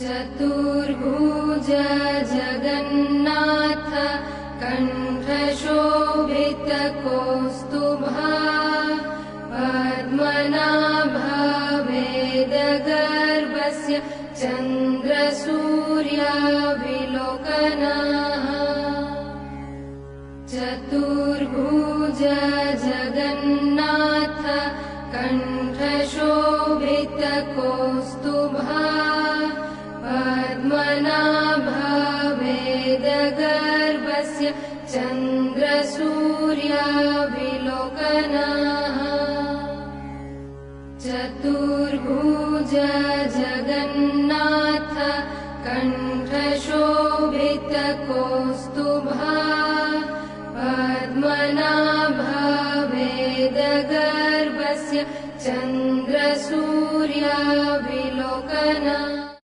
Chaturbhuj Jagannath कण्ठशोभितकौस्तुभः Padmanabha वेदगर्भस्य चन्द्रसूर्याविलोकनः Chaturbhuj Jagannath कण्ठशोभितकौस्तुभः Padmanabha वेदगर्भस्य चन्द्रसूर्याविलोकनः